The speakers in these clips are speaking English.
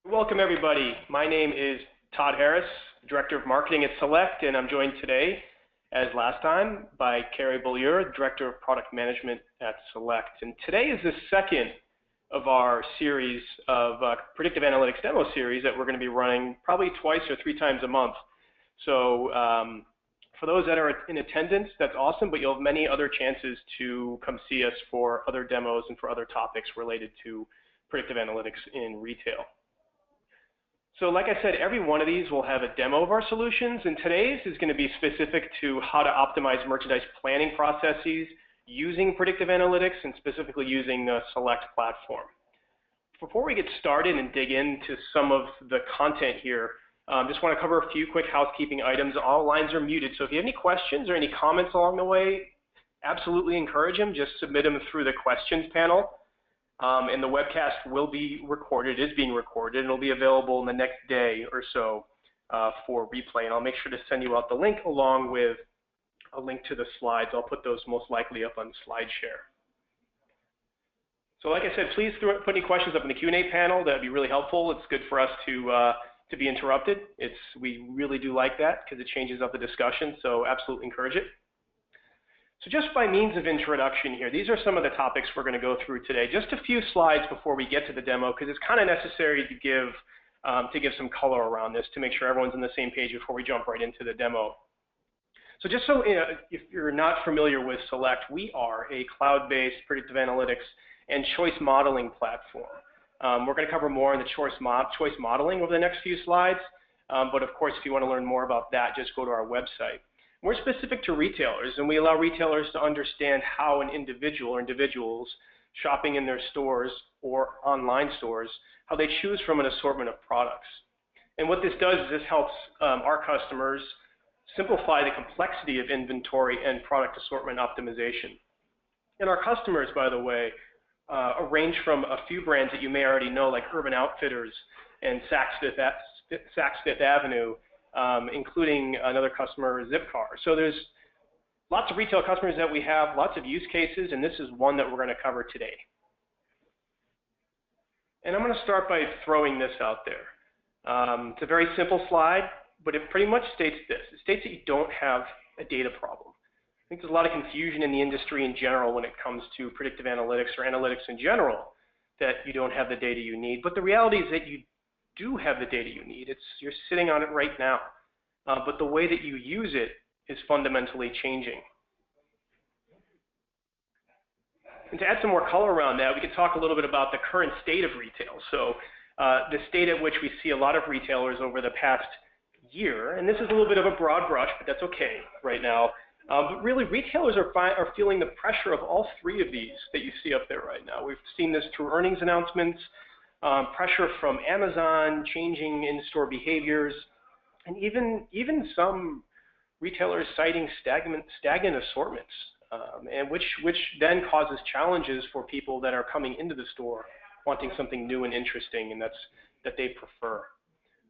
Welcome everybody. My name is Todd Harris, Director of Marketing at Select, and I'm joined today, as last time, by Carrie Beaulieu, Director of Product Management at Select. And today is the second of our series of predictive analytics demo series that we're going to be running probably twice or three times a month. So for those that are in attendance, that's awesome, but you'll have many other chances to come see us for other demos and for other topics related to predictive analytics in retail. So like I said, every one of these will have a demo of our solutions, and today's is going to be specific to how to optimize merchandise planning processes using predictive analytics and specifically using the Select platform. Before we get started and dig into some of the content here, just want to cover a few quick housekeeping items. All lines are muted, so if you have any questions or any comments along the way, absolutely encourage them. Just submit them through the questions panel. And the webcast will be recorded, is being recorded, and it'll be available in the next day or so for replay. And I'll make sure to send you out the link along with a link to the slides. I'll put those most likely up on SlideShare. So like I said, please put any questions up in the Q&A panel. That'd be really helpful. It's good for us to be interrupted. We really do like that because it changes up the discussion, so absolutely encourage it. So just by means of introduction here, these are some of the topics we're going to go through today. Just a few slides before we get to the demo, because it's kind of necessary to give some color around this to make sure everyone's on the same page before we jump right into the demo. So just so if you're not familiar with Select, we are a cloud-based predictive analytics and choice modeling platform. We're going to cover more on the choice modeling over the next few slides, but of course, if you want to learn more about that, just go to our website. We're specific to retailers, and we allow retailers to understand how an individual or individuals shopping in their stores or online stores, how they choose from an assortment of products. And what this does is this helps our customers simplify the complexity of inventory and product assortment optimization. And our customers, by the way, range from a few brands that you may already know, like Urban Outfitters and Saks Fifth Avenue, including another customer, Zipcar. So there's lots of retail customers that we have, lots of use cases, and this is one that we're going to cover today. And I'm going to start by throwing this out there. It's a very simple slide, but it pretty much states this. It states that you don't have a data problem. I think there's a lot of confusion in the industry in general when it comes to predictive analytics or analytics in general, that you don't have the data you need. But the reality is that you do have the data you need. You're sitting on it right now, but the way that you use it is fundamentally changing. And to add some more color around that, we could talk a little bit about the current state of retail. So the state at which we see a lot of retailers over the past year, and this is a little bit of a broad brush, but that's okay right now. But really, retailers are feeling the pressure of all three of these that you see up there right now. We've seen this through earnings announcements, pressure from Amazon, changing in-store behaviors, and even some retailers citing stagnant assortments, and which then causes challenges for people that are coming into the store wanting something new and interesting, and that they prefer.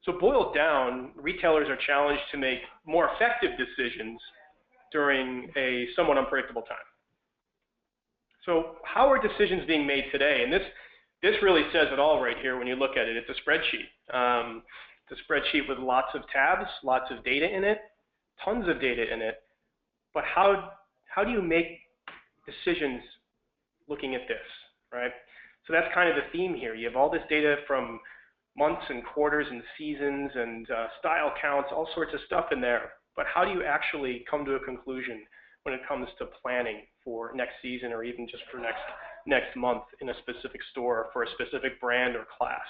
So boiled down, retailers are challenged to make more effective decisions during a somewhat unpredictable time. So how are decisions being made today? And this really says it all right here when you look at it. It's a spreadsheet. It's a spreadsheet with lots of tabs, lots of data in it, tons of data in it. But how do you make decisions looking at this, right? So that's kind of the theme here. You have all this data from months and quarters and seasons and style counts, all sorts of stuff in there. But how do you actually come to a conclusion when it comes to planning for next season or even just for next month in a specific store for a specific brand or class?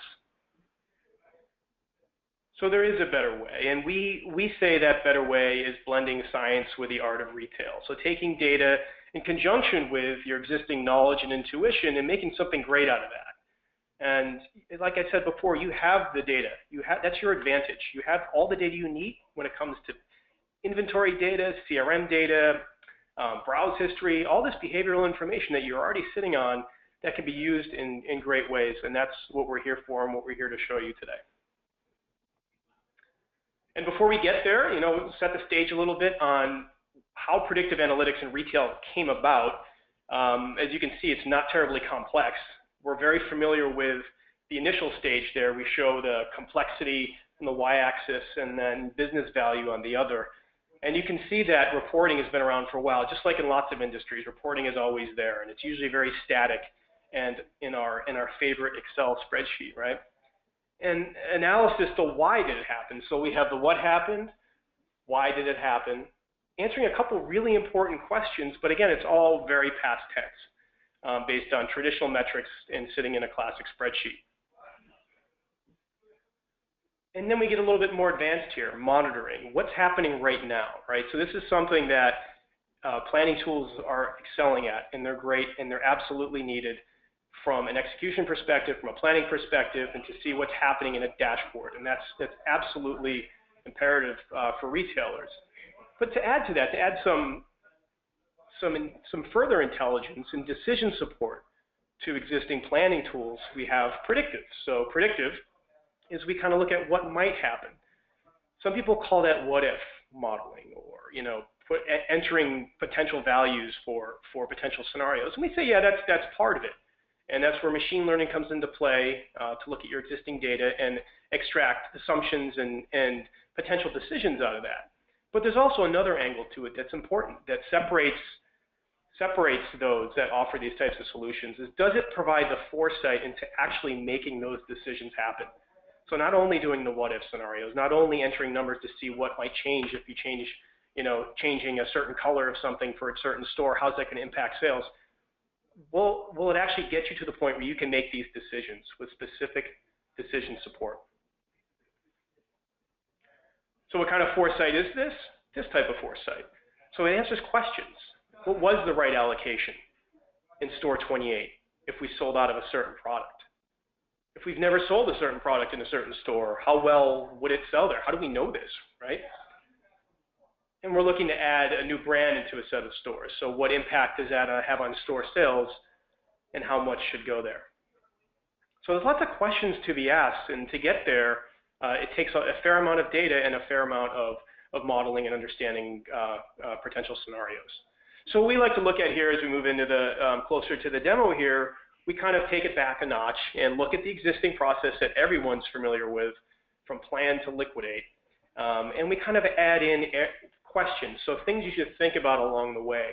So there is a better way, and we say that better way is blending science with the art of retail. So taking data in conjunction with your existing knowledge and intuition and making something great out of that. And like I said before, you have the data. That's your advantage. You have all the data you need when it comes to inventory data, CRM data, browse history, all this behavioral information that you're already sitting on that can be used in great ways. And that's what we're here for and what we're here to show you today. And before we get there, we'll set the stage a little bit on how predictive analytics in retail came about. As you can see, it's not terribly complex. We're very familiar with the initial stage there, we show the complexity on the y-axis and then business value on the other. And you can see that reporting has been around for a while. Just like in lots of industries, reporting is always there, and it's usually very static and in our favorite Excel spreadsheet, right? And analysis, the why did it happen? So we have the what happened, why did it happen, answering a couple really important questions, but again, it's all very past tense, based on traditional metrics and sitting in a classic spreadsheet. And then we get a little bit more advanced here, monitoring. What's happening right now, right? So this is something that planning tools are excelling at, and they're great, and they're absolutely needed from an execution perspective, from a planning perspective, and to see what's happening in a dashboard. And that's absolutely imperative for retailers. But to add to that, to add some further intelligence and decision support to existing planning tools, we have predictive. So predictive is we kind of look at what might happen. Some people call that what if modeling, or entering potential values for potential scenarios. And we say, yeah, that's part of it. And that's where machine learning comes into play to look at your existing data and extract assumptions and potential decisions out of that. But there's also another angle to it that's important, that separates those that offer these types of solutions, is does it provide the foresight into actually making those decisions happen? So not only doing the what if scenarios, not only entering numbers to see what might change if you change, changing a certain color of something for a certain store, how's that going to impact sales? Will it actually get you to the point where you can make these decisions with specific decision support? So what kind of foresight is this? This type of foresight. So it answers questions. What was the right allocation in store 28 if we sold out of a certain product? If we've never sold a certain product in a certain store, how well would it sell there? How do we know this, right? And we're looking to add a new brand into a set of stores. So what impact does that have on store sales, and how much should go there? So there's lots of questions to be asked, and to get there, it takes a fair amount of data and a fair amount of modeling and understanding potential scenarios. So what we like to look at here as we move into the closer to the demo here, we kind of take it back a notch and look at the existing process that everyone's familiar with, from plan to liquidate, and we kind of add in questions, so things you should think about along the way,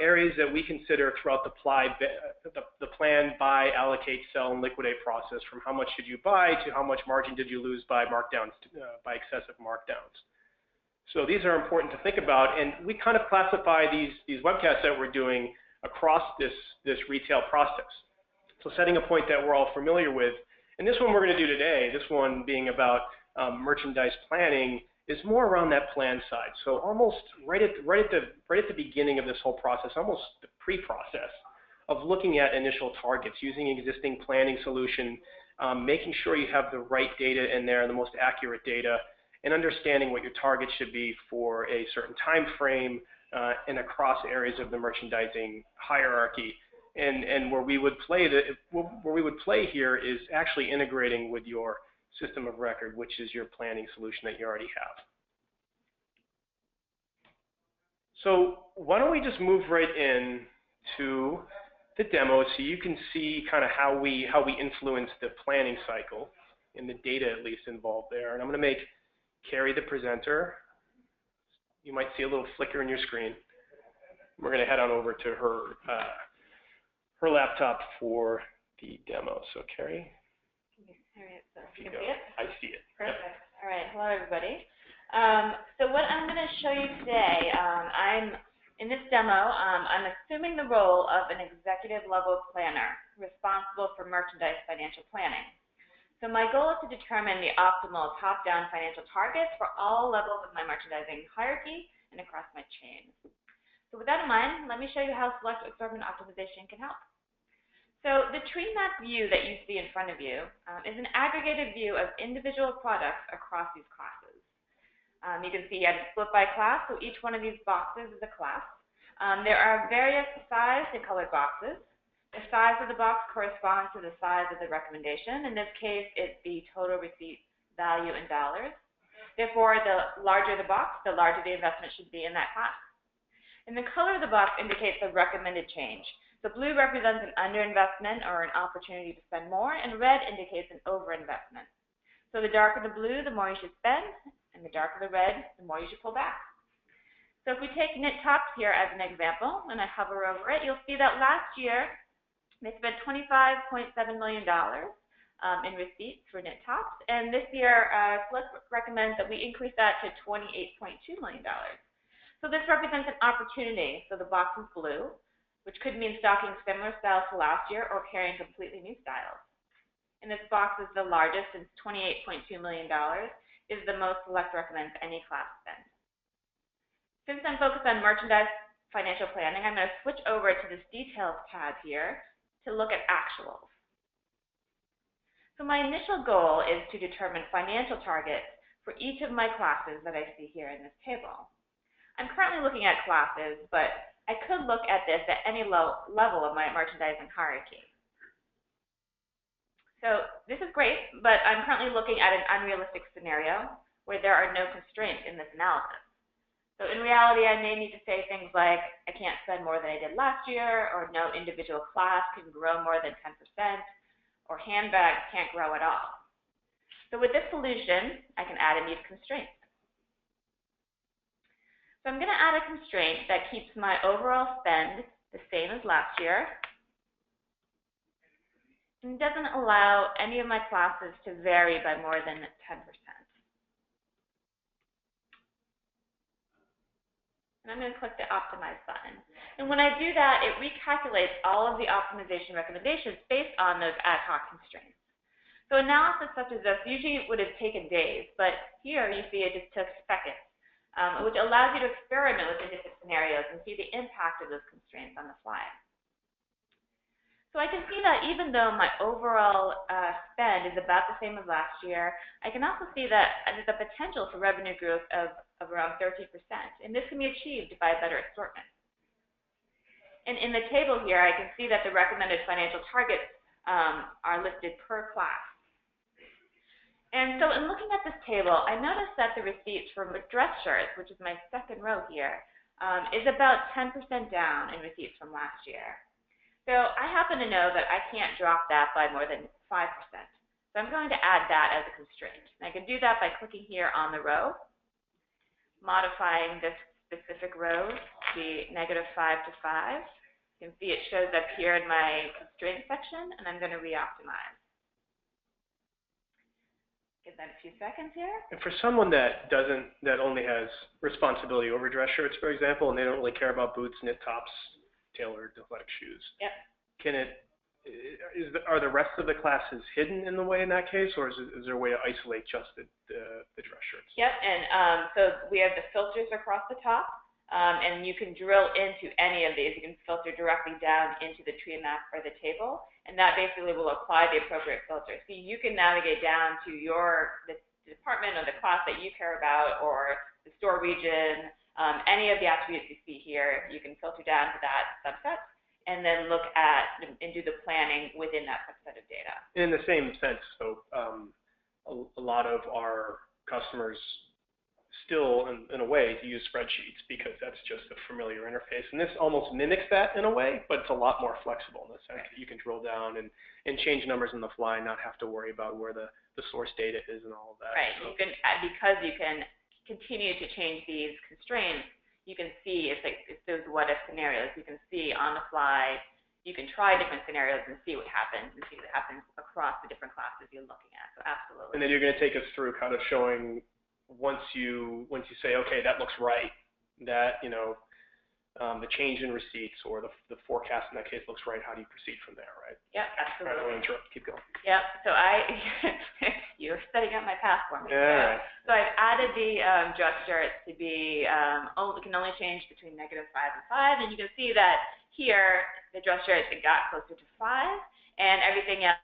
areas that we consider throughout the plan, buy, allocate, sell, and liquidate process, from how much did you buy to how much margin did you lose by markdowns, by excessive markdowns. So these are important to think about, and we kind of classify these webcasts that we're doing across this retail process. So setting a point that we're all familiar with, and this one we're going to do today, this one being about merchandise planning, is more around that plan side. So almost right at the beginning of this whole process, almost the pre-process of looking at initial targets, using existing planning solution, making sure you have the right data in there, the most accurate data, and understanding what your targets should be for a certain time frame and across areas of the merchandising hierarchy. And where we would play here is actually integrating with your system of record, which is your planning solution that you already have. So why don't we just move right in to the demo so you can see kind of how we influence the planning cycle and the data at least involved there. And I'm going to make Carrie the presenter. You might see a little flicker in your screen. We're going to head on over to her laptop for the demo. So Carrie. All right, so you can see it? I see it. Perfect. Yep. All right, hello everybody. So what I'm going to show you today, in this demo, I'm assuming the role of an executive level planner responsible for merchandise financial planning. So my goal is to determine the optimal top-down financial targets for all levels of my merchandising hierarchy and across my chain. So with that in mind, let me show you how select assortment optimization can help. So the tree map view that you see in front of you is an aggregated view of individual products across these classes. You can see I've split by class, so each one of these boxes is a class. There are various sized and colored boxes. The size of the box corresponds to the size of the recommendation. In this case, it's the total receipt value in dollars. Therefore, the larger the box, the larger the investment should be in that class. And the color of the box indicates the recommended change. So blue represents an underinvestment or an opportunity to spend more, and red indicates an overinvestment. So the darker the blue, the more you should spend, and the darker the red, the more you should pull back. So if we take knit tops here as an example, and I hover over it, you'll see that last year they spent $25.7 million in receipts for knit tops, and this year Select recommends that we increase that to $28.2 million. So this represents an opportunity. So the box is blue, which could mean stocking similar styles to last year or carrying completely new styles. And this box is the largest, since $28.2 million is the most Select recommends any class spend. Since I'm focused on merchandise financial planning, I'm going to switch over to this details tab here to look at actuals. So my initial goal is to determine financial targets for each of my classes that I see here in this table. I'm currently looking at classes, but I could look at this at any level of my merchandising hierarchy. So this is great, but I'm currently looking at an unrealistic scenario where there are no constraints in this analysis. So in reality, I may need to say things like, I can't spend more than I did last year, or no individual class can grow more than 10%, or handbags can't grow at all. So with this solution, I can add in these constraints. So I'm going to add a constraint that keeps my overall spend the same as last year and doesn't allow any of my classes to vary by more than 10%. And I'm going to click the Optimize button. And when I do that, it recalculates all of the optimization recommendations based on those ad hoc constraints. So analysis such as this usually would have taken days, but here you see it just took seconds. Which allows you to experiment with the different scenarios and see the impact of those constraints on the fly. So I can see that even though my overall spend is about the same as last year, I can also see that there's a potential for revenue growth of around 30%, and this can be achieved by a better assortment. And in the table here, I can see that the recommended financial targets are listed per class. And so in looking at this table, I noticed that the receipts for dress shirts, which is my second row here, is about 10% down in receipts from last year. So I happen to know that I can't drop that by more than 5%. So I'm going to add that as a constraint. And I can do that by clicking here on the row, modifying this specific row to be -5 to 5. You can see it shows up here in my constraint section, and I'm going to re-optimize. Give that a few seconds here. And for someone that only has responsibility over dress shirts, for example, and they don't really care about boots, knit tops, tailored athletic shoes, yep. Are the rest of the classes hidden in the way in that case, or is there a way to isolate just the dress shirts? Yep, and so we have the filters across the top, and you can drill into any of these. You can filter directly down into the tree map or the table, and that basically will apply the appropriate filter. So you can navigate down to the department or the class that you care about, or the store region, any of the attributes you see here, you can filter down to that subset, and then look at and do the planning within that subset of data. In the same sense, so a lot of our customers still, in a way, use spreadsheets because that's just a familiar interface. And this almost mimics that in a way, but it's a lot more flexible in the sense that you can drill down and change numbers on the fly and not have to worry about where the source data is and all of that. Right. So, because you can continue to change these constraints, you can see if those what-if scenarios, you can see on the fly, you can try different scenarios and see what happens across the different classes you're looking at. So absolutely. And then you're going to take us through kind of showing once you say, okay, that looks right, that the change in receipts or the forecast in that case looks right. How do you proceed from there, right? Yep, absolutely. All right, I'll interrupt. Keep going. Yep. So you're setting up my path for me. Yeah. So I've added the dress shirts to be can only change between -5 and 5, and you can see that here the dress shirts it got closer to 5, and everything else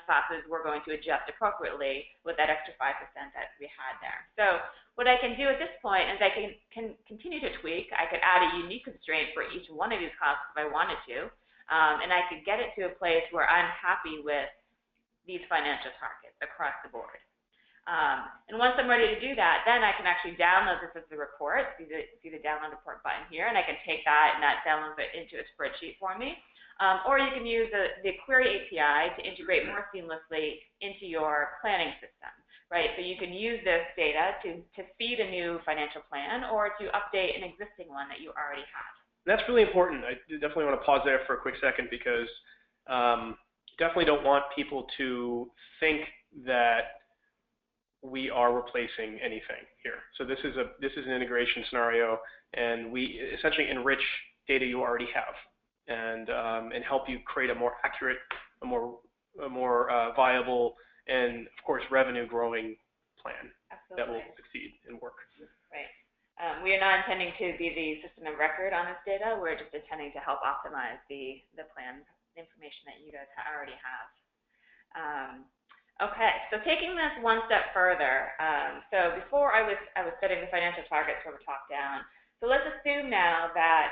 classes we're going to adjust appropriately with that extra 5% that we had there. So what I can do at this point is I can continue to tweak. I could add a unique constraint for each one of these classes if I wanted to, and I could get it to a place where I'm happy with these financial targets across the board. And once I'm ready to do that, then I can actually download this as a report. See the download report button here, and I can take that and that downloads it into a spreadsheet for me. Or you can use the query API to integrate more seamlessly into your planning system, right? So you can use this data to feed a new financial plan or to update an existing one that you already have. That's really important. I definitely want to pause there for a quick second because definitely don't want people to think that we are replacing anything here. So this is an integration scenario, and we essentially enrich data you already have, and help you create a more accurate, a more viable, and of course revenue growing plan. Absolutely. That will succeed and work. Right. We are not intending to be the system of record on this data. We're just intending to help optimize the plan information that you guys already have. Okay, so taking this one step further, so before I was setting the financial targets from a top down. So let's assume now that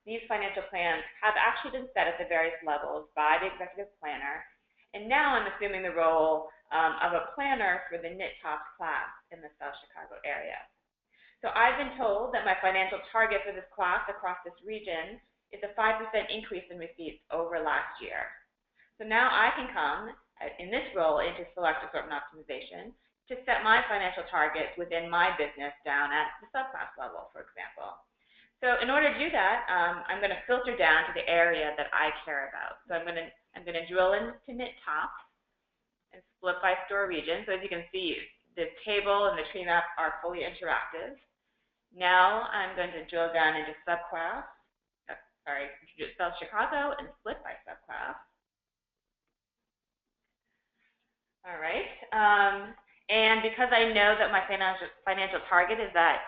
these financial plans have actually been set at the various levels by the executive planner, and now I'm assuming the role of a planner for the NITTOPS class in the South Chicago area. So I've been told that my financial target for this class across this region is a 5% increase in receipts over last year. So now I can come in this role into select assortment optimization to set my financial targets within my business down at the subclass level, for example. So in order to do that, I'm going to filter down to the area that I care about. So I'm going to drill into NITTOPS and split by store region. So as you can see, the table and the tree map are fully interactive. Now I'm going to drill down into subclass, South Chicago, and split by subclass. All right, and because I know that my financial target is that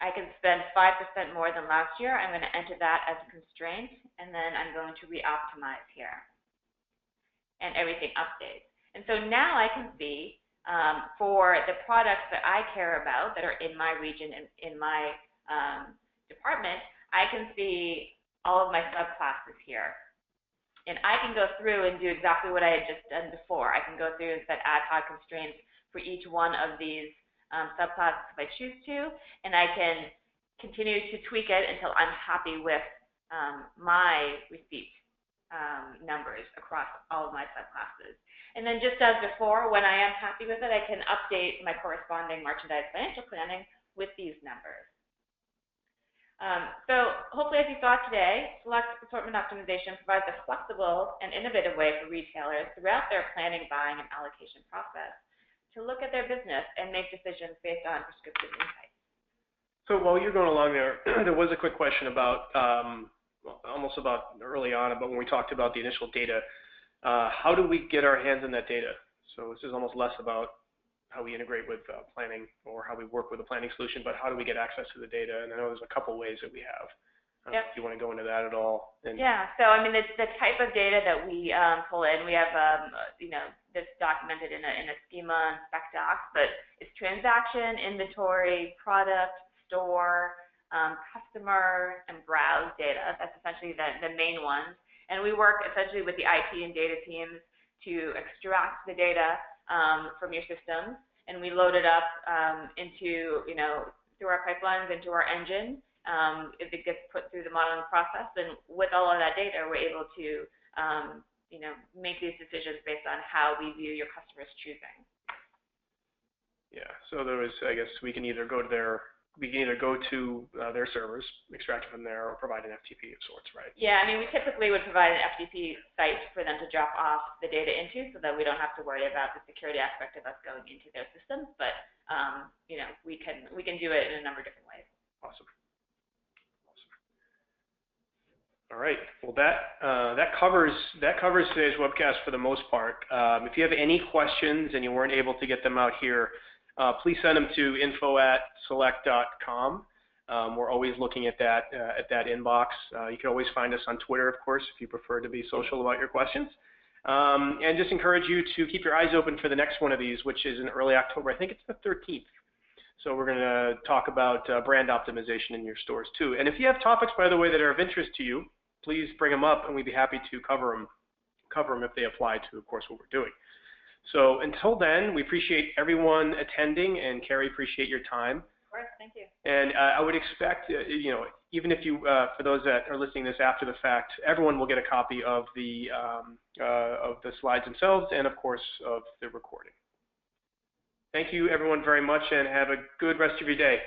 I can spend 5% more than last year, I'm going to enter that as a constraint, and then I'm going to re-optimize here, and everything updates. And so now I can see for the products that I care about that are in my region and in my department, I can see all of my subclasses here. And I can go through and do exactly what I had just done before. I can go through and set ad hoc constraints for each one of these subclasses if I choose to, and I can continue to tweak it until I'm happy with my receipt numbers across all of my subclasses. And then just as before, when I am happy with it, I can update my corresponding merchandise financial planning with these numbers. So hopefully, as you saw today, select assortment optimization provides a flexible and innovative way for retailers throughout their planning, buying, and allocation process to look at their business and make decisions based on prescriptive insights. So while you're going along there, there was a quick question about, almost about early on, about when we talked about the initial data. How do we get our hands on that data? So this is almost less about how we integrate with planning or how we work with a planning solution, but how do we get access to the data? And I know there's a couple ways that we have. Yep. If you want to go into that at all. Yeah, so I mean, the type of data that we pull in, we have, this documented in a schema and spec docs, but it's transaction, inventory, product, store, customer, and browse data. That's essentially the main ones. And we work essentially with the IT and data teams to extract the data from your systems, and we load it up into, through our pipelines, into our engine. If it gets put through the modeling process, and with all of that data, we're able to, make these decisions based on how we view your customers choosing. Yeah. So there was, I guess, we can either go to their servers, extract it from there, or provide an FTP of sorts, right? Yeah, I mean, we typically would provide an FTP site for them to drop off the data into, so that we don't have to worry about the security aspect of us going into their systems. But we can do it in a number of different ways. Awesome. All right. Well, that covers today's webcast for the most part. If you have any questions and you weren't able to get them out here, please send them to info@select.com. We're always looking at that inbox. You can always find us on Twitter, of course, if you prefer to be social about your questions. And just encourage you to keep your eyes open for the next one of these, which is in early October. I think it's the 13th. So we're going to talk about brand optimization in your stores too. And if you have topics, by the way, that are of interest to you, please bring them up, and we'd be happy to cover them if they apply to, of course, what we're doing. So until then, we appreciate everyone attending, and Carrie, appreciate your time. Of course, thank you. And I would expect, even if you, for those that are listening to this after the fact, everyone will get a copy of the slides themselves and, of course, of the recording. Thank you, everyone, very much, and have a good rest of your day.